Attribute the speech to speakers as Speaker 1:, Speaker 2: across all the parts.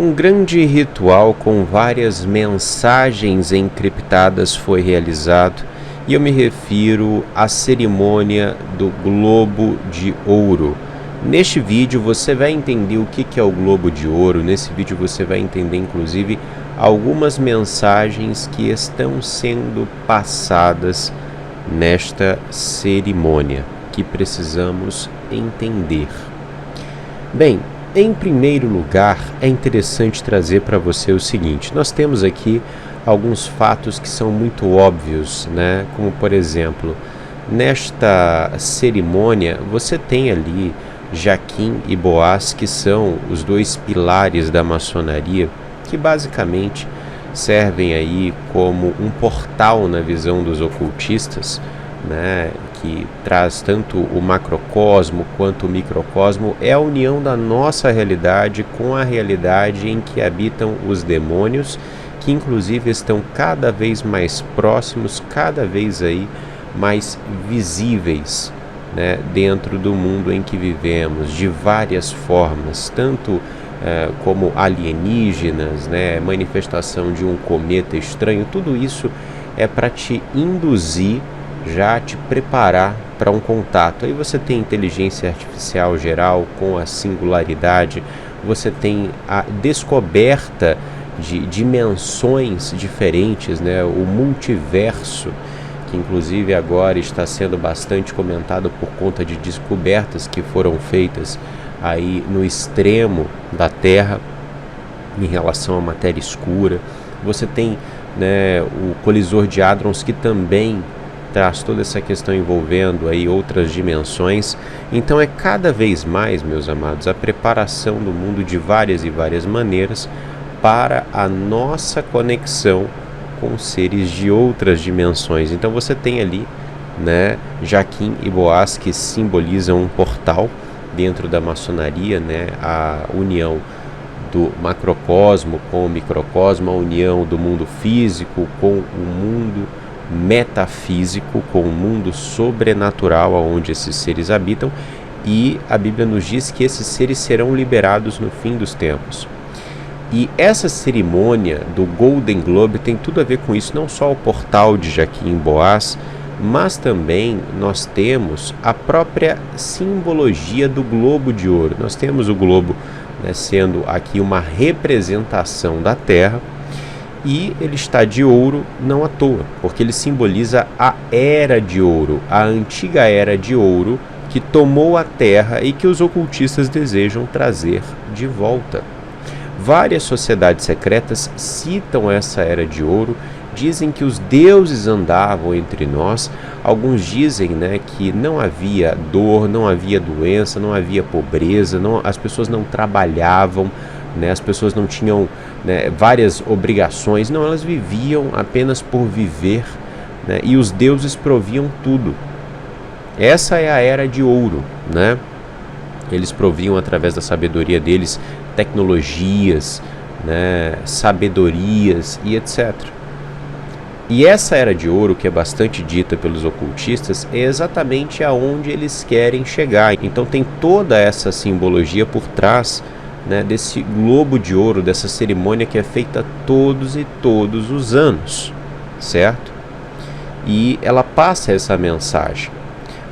Speaker 1: Um grande ritual com várias mensagens encriptadas foi realizado, e eu me refiro à cerimônia do Globo de Ouro. Neste vídeo você vai entender o que é o Globo de Ouro. Nesse vídeo você vai entender inclusive algumas mensagens que estão sendo passadas nesta cerimônia, que precisamos entender. Bem, em primeiro lugar, é interessante trazer para você o seguinte: nós temos aqui alguns fatos que são muito óbvios, né? Como, por exemplo, nesta cerimônia você tem ali Jaquim e Boaz, que são os dois pilares da maçonaria, que basicamente servem aí como um portal na visão dos ocultistas, né, que traz tanto o macrocosmo quanto o microcosmo. É a união da nossa realidade com a realidade em que habitam os demônios, que inclusive estão cada vez mais próximos, cada vez aí mais visíveis, né, dentro do mundo em que vivemos, de várias formas, tanto como alienígenas, né, manifestação de um cometa estranho. Tudo isso é para te induzir, já te preparar para um contato. Aí você tem inteligência artificial geral com a singularidade, você tem a descoberta de dimensões diferentes, né? O multiverso, que inclusive agora está sendo bastante comentado por conta de descobertas que foram feitas aí no extremo da Terra em relação à matéria escura. Você tem, né, o colisor de hadrons, que também traz toda essa questão envolvendo aí outras dimensões. Então é cada vez mais, meus amados, a preparação do mundo de várias e várias maneiras para a nossa conexão com seres de outras dimensões. Então você tem ali, né, Jaquim e Boaz, que simbolizam um portal dentro da maçonaria, né, a união do macrocosmo com o microcosmo, a união do mundo físico com o mundo metafísico, com o mundo sobrenatural onde esses seres habitam. E a Bíblia nos diz que esses seres serão liberados no fim dos tempos. E essa cerimônia do Golden Globe tem tudo a ver com isso, não só o portal de Jaquim e Boaz, mas também nós temos a própria simbologia do Globo de Ouro. Nós temos o globo, né, sendo aqui uma representação da Terra, e ele está de ouro não à toa, porque ele simboliza a Era de Ouro, a antiga Era de Ouro que tomou a Terra e que os ocultistas desejam trazer de volta. Várias sociedades secretas citam essa Era de Ouro, dizem que os deuses andavam entre nós. Alguns dizem, né, que não havia dor, não havia doença, não havia pobreza, as pessoas não trabalhavam, né, as pessoas não tinham, né, várias obrigações, não, elas viviam apenas por viver, né, e os deuses proviam tudo. Essa é a Era de Ouro, né? Eles proviam através da sabedoria deles tecnologias, né, sabedorias e etc. E essa Era de Ouro, que é bastante dita pelos ocultistas, é exatamente aonde eles querem chegar. Então tem toda essa simbologia por trás, né, desse Globo de Ouro, dessa cerimônia que é feita todos os anos, certo? E ela passa essa mensagem.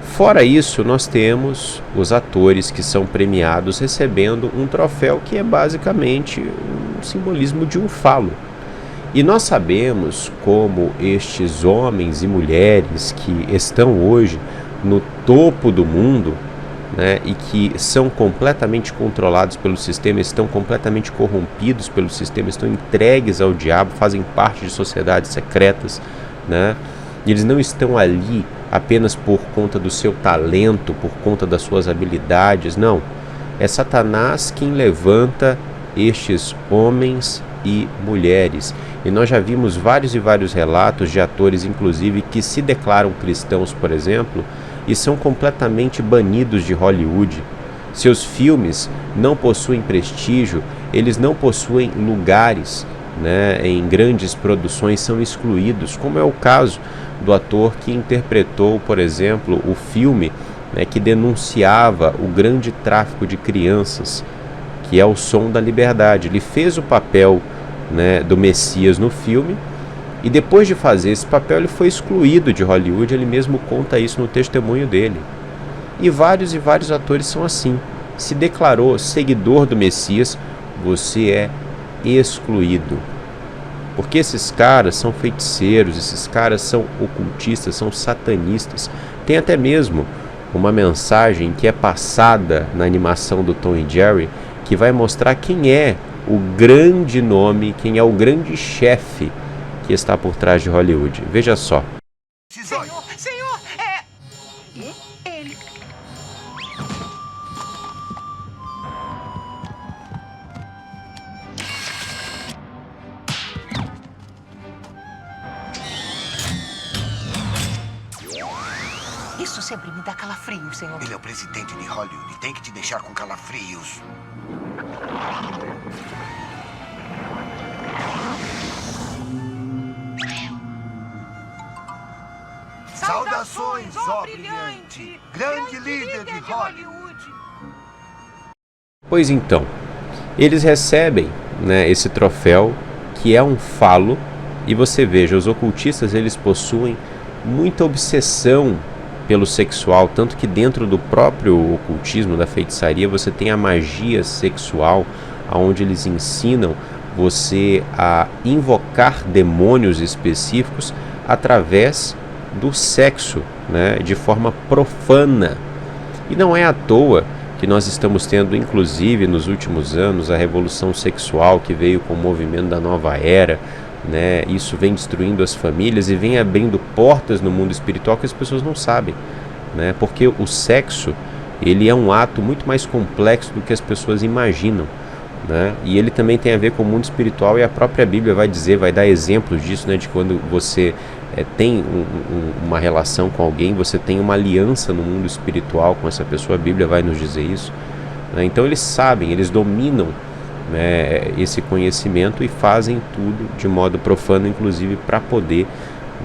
Speaker 1: Fora isso, nós temos os atores que são premiados recebendo um troféu que é basicamente um simbolismo de um falo. E nós sabemos como estes homens e mulheres que estão hoje no topo do mundo, né, e que são completamente controlados pelo sistema, estão completamente corrompidos pelo sistema, estão entregues ao diabo, fazem parte de sociedades secretas, né, e eles não estão ali apenas por conta do seu talento, por conta das suas habilidades, não. É Satanás quem levanta estes homens e mulheres. E nós já vimos vários e vários relatos de atores, inclusive, que se declaram cristãos, por exemplo, e são completamente banidos de Hollywood. Seus filmes não possuem prestígio, eles não possuem lugares, né, em grandes produções, são excluídos, como é o caso do ator que interpretou, por exemplo, o filme, né, que denunciava o grande tráfico de crianças, que é O Som da Liberdade. Ele fez o papel, né, do Messias no filme, e depois de fazer esse papel ele foi excluído de Hollywood. Ele mesmo conta isso no testemunho dele. E vários atores são assim. Se declarou seguidor do Messias, você é excluído. Porque esses caras são feiticeiros, esses caras são ocultistas, são satanistas. Tem até mesmo uma mensagem que é passada na animação do Tom e Jerry, que vai mostrar quem é o grande nome, quem é o grande chefe que está por trás de Hollywood. Veja só.
Speaker 2: Senhor, ele. Isso sempre me dá calafrios, senhor.
Speaker 3: Ele é o presidente de Hollywood. Tem que te deixar com calafrios. Saudações, ó brilhante, grande líder de Hollywood.
Speaker 1: Pois então, eles recebem, né, esse troféu, que é um falo, e você veja, os ocultistas eles possuem muita obsessão pelo sexual, tanto que dentro do próprio ocultismo, da feitiçaria, você tem a magia sexual, onde eles ensinam você a invocar demônios específicos através do sexo, né, de forma profana. E não é à toa que nós estamos tendo, inclusive nos últimos anos, a revolução sexual que veio com o movimento da nova era, né? Isso vem destruindo as famílias e vem abrindo portas no mundo espiritual que as pessoas não sabem, né? Porque o sexo, ele é um ato muito mais complexo do que as pessoas imaginam, né? E ele também tem a ver com o mundo espiritual, e a própria Bíblia vai dizer, vai dar exemplos disso, né? De quando você tem uma relação com alguém, você tem uma aliança no mundo espiritual com essa pessoa. A Bíblia vai nos dizer isso, né? Então eles sabem, eles dominam, né, esse conhecimento, e fazem tudo de modo profano, inclusive para poder,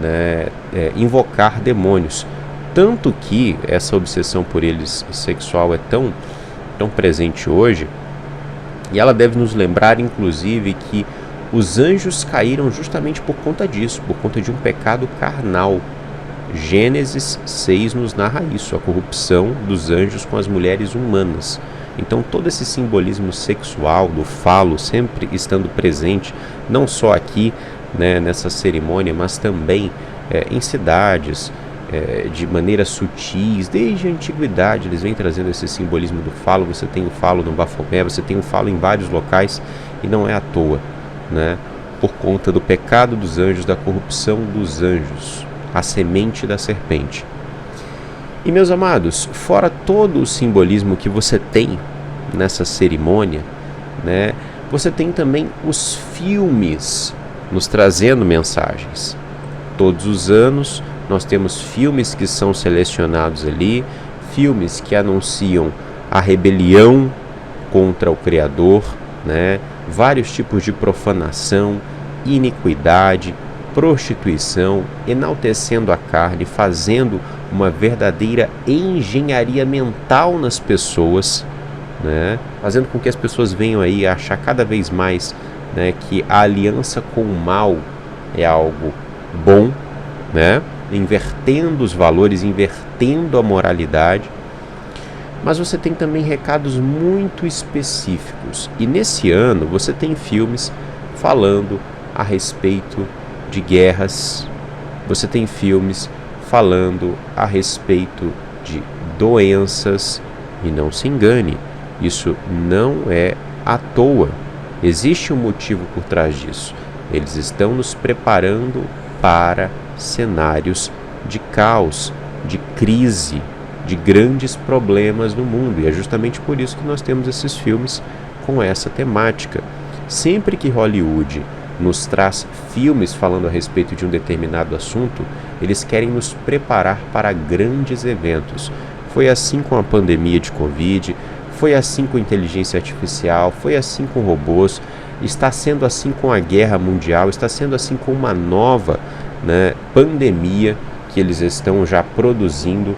Speaker 1: né, invocar demônios. Tanto que essa obsessão por eles sexual é tão presente hoje, e ela deve nos lembrar, inclusive, que os anjos caíram justamente por conta disso, por conta de um pecado carnal. Gênesis 6 nos narra isso, a corrupção dos anjos com as mulheres humanas. Então todo esse simbolismo sexual do falo sempre estando presente, não só aqui, né, nessa cerimônia, mas também em cidades, de maneira sutis, desde a antiguidade eles vêm trazendo esse simbolismo do falo. Você tem o falo no Bafomé, você tem o falo em vários locais, e não é à toa, né, por conta do pecado dos anjos, da corrupção dos anjos, a semente da serpente. E meus amados, fora todo o simbolismo que você tem nessa cerimônia, né, você tem também os filmes nos trazendo mensagens. Todos os anos nós temos filmes que são selecionados ali, filmes que anunciam a rebelião contra o Criador, né, vários tipos de profanação, iniquidade, prostituição, enaltecendo a carne, fazendo uma verdadeira engenharia mental nas pessoas, né? Fazendo com que as pessoas venham aí a achar cada vez mais, né, que a aliança com o mal é algo bom, né? Invertendo os valores, invertendo a moralidade. Mas você tem também recados muito específicos, e nesse ano você tem filmes falando a respeito de guerras, você tem filmes falando a respeito de doenças, e não se engane, isso não é à toa, existe um motivo por trás disso. Eles estão nos preparando para cenários de caos, de crise, de grandes problemas no mundo, e é justamente por isso que nós temos esses filmes com essa temática. Sempre que Hollywood nos traz filmes falando a respeito de um determinado assunto, eles querem nos preparar para grandes eventos. Foi assim com a pandemia de Covid, foi assim com a inteligência artificial, foi assim com robôs, está sendo assim com a guerra mundial, está sendo assim com uma nova, né, pandemia que eles estão já produzindo.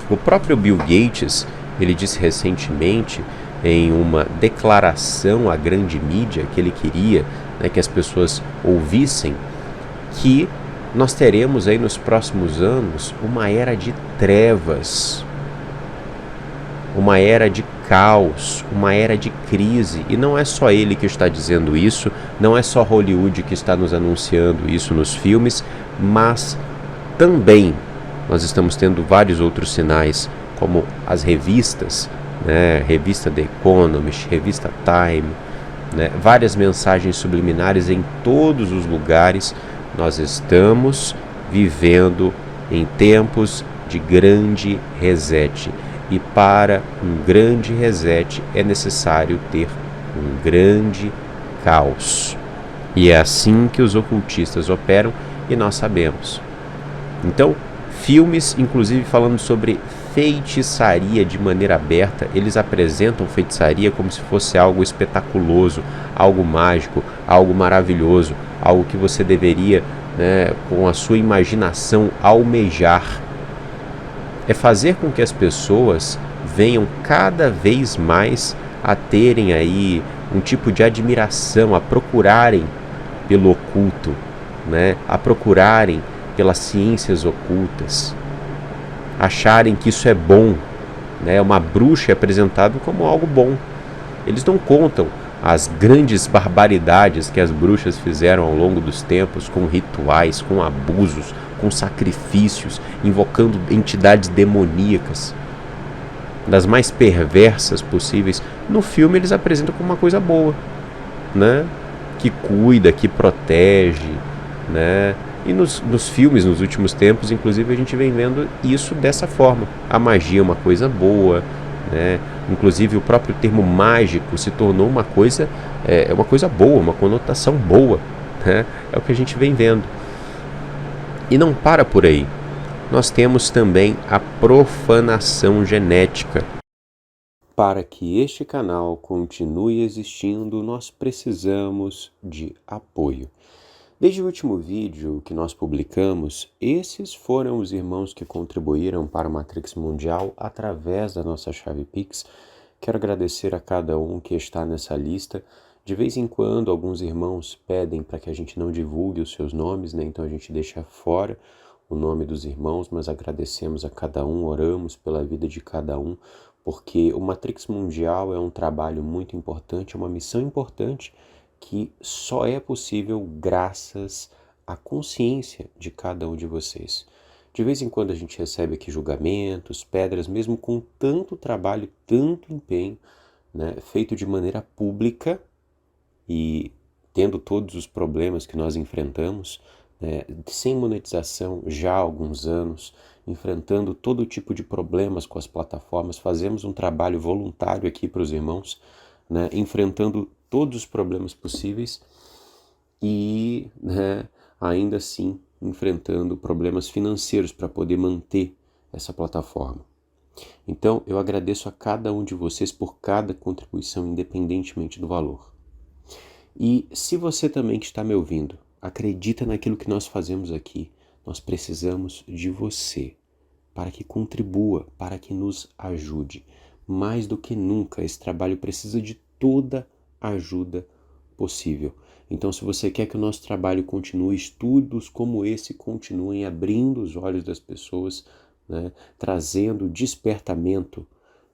Speaker 1: O próprio Bill Gates, ele disse recentemente em uma declaração à grande mídia que ele queria, né, que as pessoas ouvissem, que nós teremos aí nos próximos anos uma era de trevas, uma era de caos, uma era de crise. E não é só ele que está dizendo isso, não é só Hollywood que está nos anunciando isso nos filmes, mas também nós estamos tendo vários outros sinais, como as revistas, né, revista The Economist, revista Time, né, várias mensagens subliminares em todos os lugares. Nós estamos vivendo em tempos de grande reset. E para um grande reset é necessário ter um grande caos. E é assim que os ocultistas operam e nós sabemos. Então, filmes, inclusive falando sobre feitiçaria de maneira aberta, eles apresentam feitiçaria como se fosse algo espetaculoso, algo mágico, algo maravilhoso, algo que você deveria, né, com a sua imaginação, almejar. É fazer com que as pessoas venham cada vez mais a terem aí um tipo de admiração, a procurarem pelo oculto, né, a procurarem pelas ciências ocultas, acharem que isso é bom, né? Uma bruxa é apresentada como algo bom. Eles não contam as grandes barbaridades que as bruxas fizeram ao longo dos tempos, com rituais, com abusos, com sacrifícios, invocando entidades demoníacas, das mais perversas possíveis. No filme eles apresentam como uma coisa boa, né? Que cuida, que protege, né? E nos filmes, nos últimos tempos, inclusive, a gente vem vendo isso dessa forma. A magia é uma coisa boa, né? Inclusive o próprio termo mágico se tornou uma coisa boa, uma conotação boa, né? É o que a gente vem vendo. E não para por aí. Nós temos também a profanação genética. Para que este canal continue existindo, nós precisamos de apoio. Desde o último vídeo que nós publicamos, esses foram os irmãos que contribuíram para a Matrix Mundial através da nossa chave Pix. Quero agradecer a cada um que está nessa lista. De vez em quando, alguns irmãos pedem para que a gente não divulgue os seus nomes, né? Então a gente deixa fora o nome dos irmãos, mas agradecemos a cada um, oramos pela vida de cada um, porque o Matrix Mundial é um trabalho muito importante, é uma missão importante, que só é possível graças à consciência de cada um de vocês. De vez em quando a gente recebe aqui julgamentos, pedras, mesmo com tanto trabalho, tanto empenho, né, feito de maneira pública e tendo todos os problemas que nós enfrentamos, né, sem monetização já há alguns anos, enfrentando todo tipo de problemas com as plataformas, fazemos um trabalho voluntário aqui para os irmãos, né, enfrentando todos os problemas possíveis e, né, ainda assim enfrentando problemas financeiros para poder manter essa plataforma. Então eu agradeço a cada um de vocês por cada contribuição, independentemente do valor. E se você também que está me ouvindo acredita naquilo que nós fazemos aqui, nós precisamos de você para que contribua, para que nos ajude. Mais do que nunca, esse trabalho precisa de toda ajuda possível. Então, se você quer que o nosso trabalho continue, estudos como esse continuem abrindo os olhos das pessoas, né, trazendo despertamento,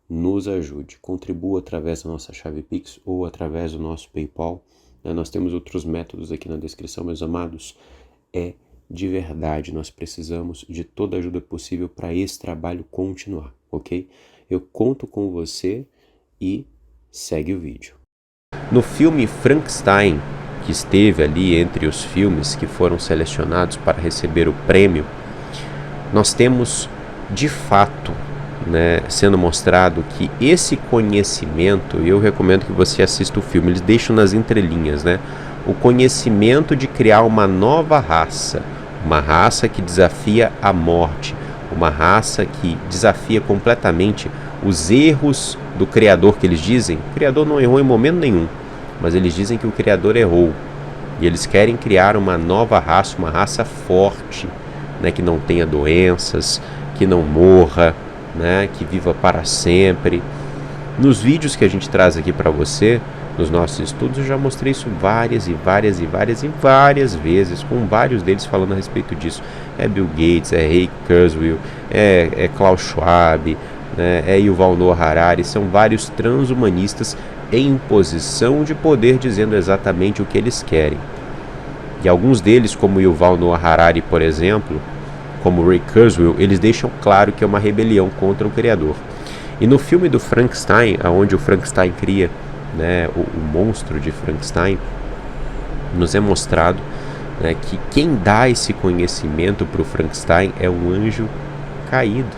Speaker 1: nos ajude. Contribua através da nossa chave Pix ou através do nosso PayPal. Né? Nós temos outros métodos aqui na descrição, meus amados. É de verdade, nós precisamos de toda ajuda possível para esse trabalho continuar, ok? Eu conto com você e segue o vídeo. No filme Frankenstein, que esteve ali entre os filmes que foram selecionados para receber o prêmio, nós temos de fato, né, sendo mostrado que esse conhecimento, e eu recomendo que você assista o filme, eles deixam nas entrelinhas, né, o conhecimento de criar uma nova raça, uma raça que desafia a morte, uma raça que desafia completamente os erros do Criador, que eles dizem. O Criador não errou em momento nenhum, mas eles dizem que o Criador errou. E eles querem criar uma nova raça, uma raça forte, né, que não tenha doenças, que não morra, né, que viva para sempre. Nos vídeos que a gente traz aqui para você, nos nossos estudos, eu já mostrei isso várias vezes, com vários deles falando a respeito disso. É Bill Gates, é Ray Kurzweil, é Klaus Schwab, né, é Yuval Noah Harari, são vários transhumanistas em posição de poder dizendo exatamente o que eles querem. E alguns deles, como Yuval Noah Harari, por exemplo, como Ray Kurzweil, eles deixam claro que é uma rebelião contra o Criador. E no filme do Frankenstein, onde o Frankenstein cria, né, o monstro de Frankenstein, nos é mostrado, né, que quem dá esse conhecimento para o Frankenstein é um anjo caído.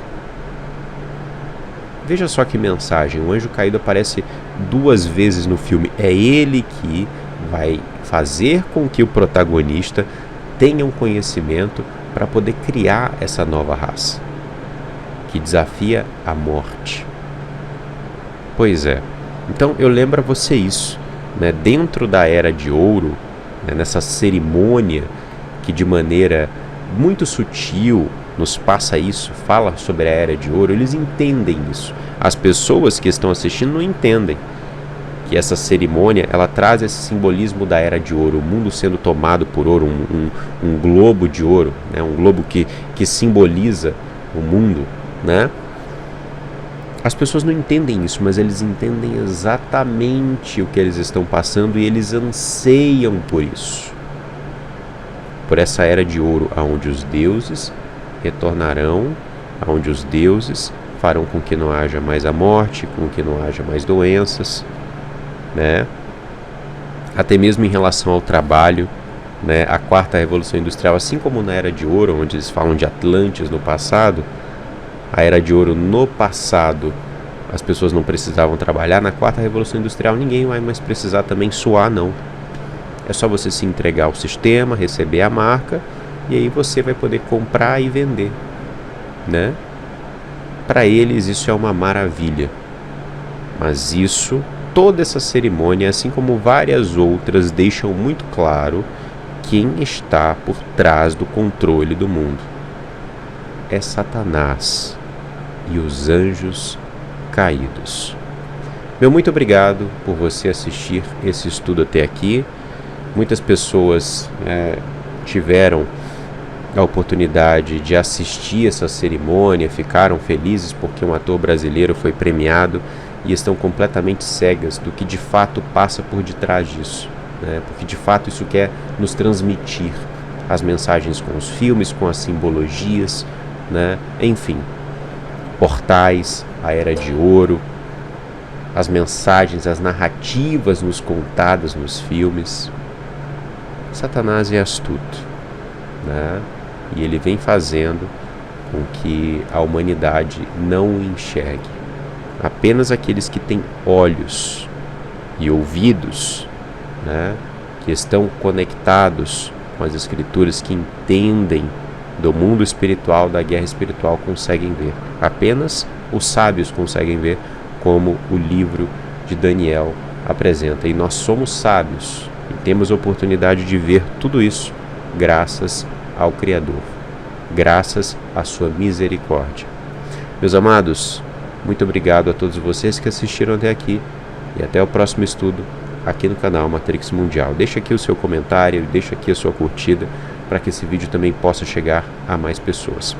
Speaker 1: Veja só que mensagem, o anjo caído aparece 2 vezes no filme. É ele que vai fazer com que o protagonista tenha um conhecimento para poder criar essa nova raça, que desafia a morte. Pois é. Então eu lembro a você isso, né? Dentro da Era de Ouro, né? Nessa cerimônia que de maneira muito sutil nos passa isso, fala sobre a Era de Ouro, eles entendem isso. As pessoas que estão assistindo não entendem que essa cerimônia ela traz esse simbolismo da Era de Ouro, o mundo sendo tomado por ouro, um globo de ouro, né? Um globo que simboliza o mundo, né? As pessoas não entendem isso, mas eles entendem exatamente o que eles estão passando e eles anseiam por isso. Por essa Era de Ouro, onde os deuses retornarão, onde os deuses farão com que não haja mais a morte, com que não haja mais doenças, né? Até mesmo em relação ao trabalho, né? A 4ª Revolução Industrial, assim como na Era de Ouro, onde eles falam de Atlantes no passado, a Era de Ouro no passado, as pessoas não precisavam trabalhar. Na 4ª Revolução Industrial, ninguém vai mais precisar também suar, não. É só você se entregar ao sistema, receber a marca, e aí você vai poder comprar e vender, né? Para eles isso é uma maravilha. Mas isso, toda essa cerimônia, assim como várias outras, deixam muito claro quem está por trás do controle do mundo. É Satanás e os anjos caídos. Meu muito obrigado por você assistir esse estudo até aqui. Muitas pessoas tiveram a oportunidade de assistir essa cerimônia, ficaram felizes porque um ator brasileiro foi premiado e estão completamente cegas do que de fato passa por detrás disso, né? Porque de fato isso quer nos transmitir as mensagens com os filmes, com as simbologias, né? Enfim, portais, a Era de Ouro, as mensagens, as narrativas nos contadas nos filmes. Satanás é astuto, né? E ele vem fazendo com que a humanidade não o enxergue. Apenas aqueles que têm olhos e ouvidos, né, que estão conectados com as Escrituras, que entendem do mundo espiritual, da guerra espiritual, conseguem ver. Apenas os sábios conseguem ver, como o livro de Daniel apresenta. E nós somos sábios e temos a oportunidade de ver tudo isso graças ao Criador, graças à sua misericórdia. Meus amados, muito obrigado a todos vocês que assistiram até aqui e até o próximo estudo aqui no canal Matrix Mundial. Deixa aqui o seu comentário, deixa aqui a sua curtida para que esse vídeo também possa chegar a mais pessoas.